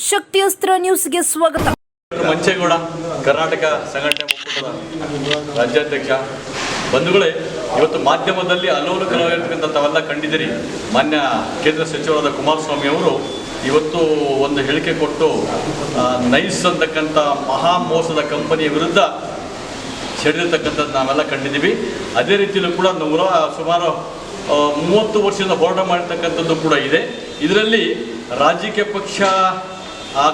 ಶಕ್ತಿಯಸ್ತ್ರ ನ್ಯೂಸ್ಗೆ ಸ್ವಾಗತ. ಮಂಚೇಗೌಡ ಕರ್ನಾಟಕ ಸಂಘಟನೆ ಒಕ್ಕೂಟದ ರಾಜ್ಯಾಧ್ಯಕ್ಷ. ಬಂಧುಗಳೇ, ಇವತ್ತು ಮಾಧ್ಯಮದಲ್ಲಿ ಅಲೋಲಕವಾಗಿರ್ತಕ್ಕಂಥ ತಾವೆಲ್ಲ ಕಂಡಿದ್ದೀರಿ. ಮಾನ್ಯ ಕೇಂದ್ರ ಸಚಿವರಾದ ಕುಮಾರಸ್ವಾಮಿ ಅವರು ಇವತ್ತು ಒಂದು ಹೇಳಿಕೆ ಕೊಟ್ಟು ನೈಸ್ ಅಂತಕ್ಕಂಥ ಮಹಾ ಮೋಸದ ಕಂಪನಿಯ ವಿರುದ್ಧ ಸಿಡಿದಿರ್ತಕ್ಕಂಥದ್ದು ನಾವೆಲ್ಲ ಕಂಡಿದ್ದೀವಿ. ಅದೇ ರೀತಿಯಲ್ಲೂ ಕೂಡ ಸುಮಾರು 30 ವರ್ಷದಿಂದ ಹೋರಾಟ ಮಾಡಿರ್ತಕ್ಕಂಥದ್ದು ಕೂಡ ಇದೆ. ಇದರಲ್ಲಿ ರಾಜಕೀಯ ಪಕ್ಷ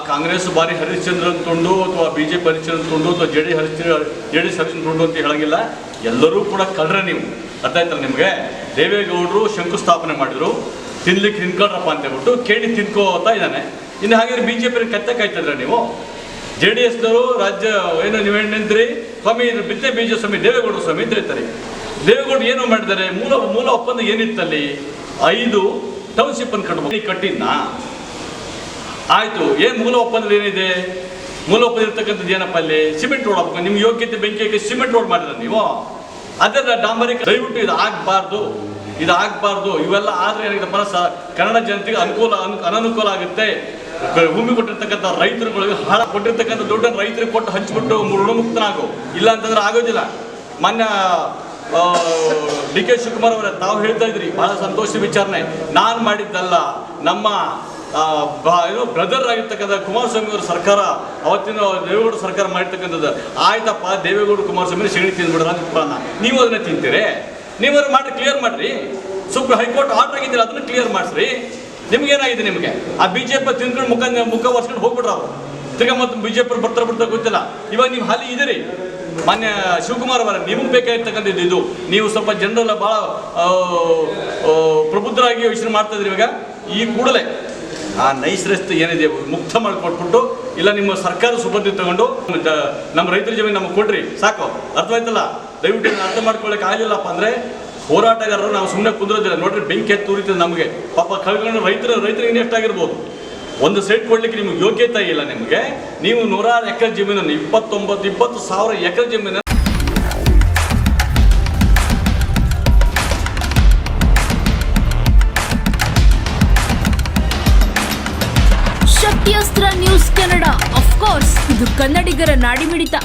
ಕಾಂಗ್ರೆಸ್ ಬಾರಿ ಹರಿಶ್ಚಂದ್ರನ್ ತುಂಡು ಅಥವಾ BJP ಹರಿಶ್ಚಂದ್ರನ್ ತುಂಡು ಅಥವಾ JDS ಹರಿಶ್ಚಂದ್ರನ್ ತುಂಡು ಅಂತ ಹೇಳಂಗಿಲ್ಲ. ಎಲ್ಲರೂ ಕೂಡ ಕಳ್ರೆ. ನೀವು ಅರ್ಥ ಆಯ್ತಲ್ಲ ನಿಮಗೆ? ದೇವೇಗೌಡರು ಶಂಕುಸ್ಥಾಪನೆ ಮಾಡಿದ್ರು, ತಿನ್ಲಿಕ್ಕೆ ತಿನ್ಕೊಳ್ರಪ್ಪ ಅಂತ ಹೇಳ್ಬಿಟ್ಟು ಕೇಳಿ ತಿನ್ಕೋತಾ ಇದ್ದಾನೆ. ಇನ್ನು ಹಾಗೆ BJP ಕತ್ತೆ ಕಾಯ್ತಿದ್ರೆ ನೀವು. JDSನವರು ರಾಜ್ಯ ಏನು ನೀವು ನಿಂತ್ರಿ ಸ್ವಾಮಿ ಬಿತ್ತೆ ಬೀಜ ಸ್ವಾಮಿ ದೇವೇಗೌಡರು ಸ್ವಾಮಿ ಅಂತ ಹೇಳ್ತಾರೆ. ದೇವೇಗೌಡರು ಏನು ಮಾಡಿದ್ದಾರೆ? ಮೂಲ ಒಪ್ಪಂದ ಏನಿತ್ತಲ್ಲಿ? 5 ಟೌನ್ಶಿಪ್ ಅನ್ನು ಕಟ್ಟಿದ್ನ ಆಯಿತು. ಏನು ಮೂಲ ಒಪ್ಪಂದ ಏನಿದೆ? ಮೂಲ ಒಪ್ಪಂದ ಇರ್ತಕ್ಕಂಥದ್ದು ಏನಪ್ಪ? ಅಲ್ಲಿ ಸಿಮೆಂಟ್ ರೋಡ್ ಹಾಕಬೇಕು. ನಿಮ್ಮ ಯೋಗ್ಯತೆ ಬೆಂಕಿಗೆ ಸಿಮೆಂಟ್ ರೋಡ್ ಮಾಡಿದ್ರೆ ನೀವು ಅದೆಲ್ಲ ಡಾಂಬರಿಗೆ ದಯವಿಟ್ಟು ಇದು ಆಗಬಾರ್ದು. ಇವೆಲ್ಲ ಆದರೆ ಏನಾಗಿದೆ ಕನ್ನಡ ಜನತೆಗೆ ಅನನುಕೂಲ ಆಗುತ್ತೆ. ಭೂಮಿ ಕೊಟ್ಟಿರ್ತಕ್ಕಂಥ ರೈತರುಗಳಿಗೆ ಹಾಳ ಕೊಟ್ಟಿರ್ತಕ್ಕಂಥ ದುಡ್ಡನ್ನು ರೈತರಿಗೆ ಕೊಟ್ಟು ಹಂಚ್ಬಿಟ್ಟು ಋಣಮುಕ್ತನಾಗು. ಇಲ್ಲ ಅಂತಂದ್ರೆ ಆಗೋದಿಲ್ಲ. ಮಾನ್ಯ DK ಶಿವಕುಮಾರ್ ಅವರೇ, ತಾವು ಹೇಳ್ತಾ ಇದ್ರಿ ಬಹಳ ಸಂತೋಷದ ವಿಚಾರಣೆ. ನಾನು ಮಾಡಿದ್ದಲ್ಲ, ನಮ್ಮ ಬ್ರದರ್ ಆಗಿರ್ತಕ್ಕಂಥ ಕುಮಾರಸ್ವಾಮಿ ಅವರ ಸರ್ಕಾರ, ಅವತ್ತಿನ ದೇವೇಗೌಡ ಸರ್ಕಾರ ಮಾಡಿರ್ತಕ್ಕಂಥದ್ದು. ಆಯ್ತಪ್ಪ, ದೇವೇಗೌಡ ಕುಮಾರಸ್ವಾಮಿ ಸೆಗಣಿ ತಿಂದ್ಬಿಡ್ರ ಅಂತ ನೀವು ಅದನ್ನ ತಿಂತೀರಿ? ನೀವಾದ್ರು ಮಾಡಿ ಕ್ಲಿಯರ್ ಮಾಡಿರಿ. ಹೈಕೋರ್ಟ್ ಆರ್ಡರ್ ಆಗಿದ್ದೀರ, ಅದನ್ನು ಕ್ಲಿಯರ್ ಮಾಡಿಸ್ರಿ. ನಿಮ್ಗೇನಾಗಿದೆ? ನಿಮಗೆ ಆ BJP ತಿಂದ್ಕೊಂಡು ಮುಖ ವರ್ಷಕೊಂಡು ಹೋಗ್ಬಿಡ್ರ ಅವರು. ತಿರ್ಗಾ ಮತ್ತು BJP ಬರ್ತಾ ಗೊತ್ತಿಲ್ಲ. ಇವಾಗ ನೀವು ಹಾಲಿ ಇದ್ದೀರಿ. ಮಾನ್ಯ ಶಿವಕುಮಾರ್ ಅವರ ನಿಮಗೆ ಬೇಕಾಗಿರ್ತಕ್ಕಂಥದ್ದು ಇದು. ನೀವು ಸ್ವಲ್ಪ ಜನರೆಲ್ಲ ಭಾಳ ಪ್ರಬುದ್ಧರಾಗಿ ಯೋಚನೆ ಮಾಡ್ತಾ ಇದ್ರಿ. ಇವಾಗ ಈ ಕೂಡಲೇ ಆ ನೈಸ್ ರಸ್ತೆ ಏನಿದೆ ಮುಕ್ತ ಮಾಡಿಕೊಟ್ಬಿಟ್ಟು, ಇಲ್ಲ ನಿಮ್ಮ ಸರ್ಕಾರ ಸುಬಂಧಿ ತಗೊಂಡು ನಮ್ಮ ರೈತರ ಜಮೀನು ನಮಗೆ ಕೊಡ್ರಿ ಸಾಕು. ಅರ್ಥವಾಯ್ತಲ್ಲ? ದಯವಿಟ್ಟು ಅರ್ಥ ಮಾಡ್ಕೊಳ್ಳೋಕೆ ಆಗಲಿಲ್ಲಪ್ಪ ಅಂದರೆ ಹೋರಾಟಗಾರರು ನಾವು ಸುಮ್ಮನೆ ಕುಂದ್ರೋದಿಲ್ಲ. ನೋಡ್ರಿ, ಬೆಂಕಿ ಎತ್ತು ಉರಿತದೆ ನಮಗೆ. ಪಾಪ ಕಳ್ಕೊಂಡು ರೈತರಿಗೆ ಇನ್ನೆಷ್ಟಾಗಿರ್ಬೋದು. ಒಂದು ಸೈಟ್ ಕೊಡ್ಲಿಕ್ಕೆ ನಿಮ್ಗೆ ಯೋಗ್ಯತೆ ಇಲ್ಲ. ನಿಮಗೆ ನೀವು 100 ಎಕರೆ ಜಮೀನನ್ನು 20,000 ಎಕರೆ ಜಮೀನನ್ನು ಶಕ್ತಿಯಸ್ತ್ರ ನ್ಯೂಸ್ ಕನ್ನಡ, ಆಫ್ ಕೋರ್ಸ್ ಇದು ಕನ್ನಡಿಗರ ನಾಡಿಮಿಡಿತ.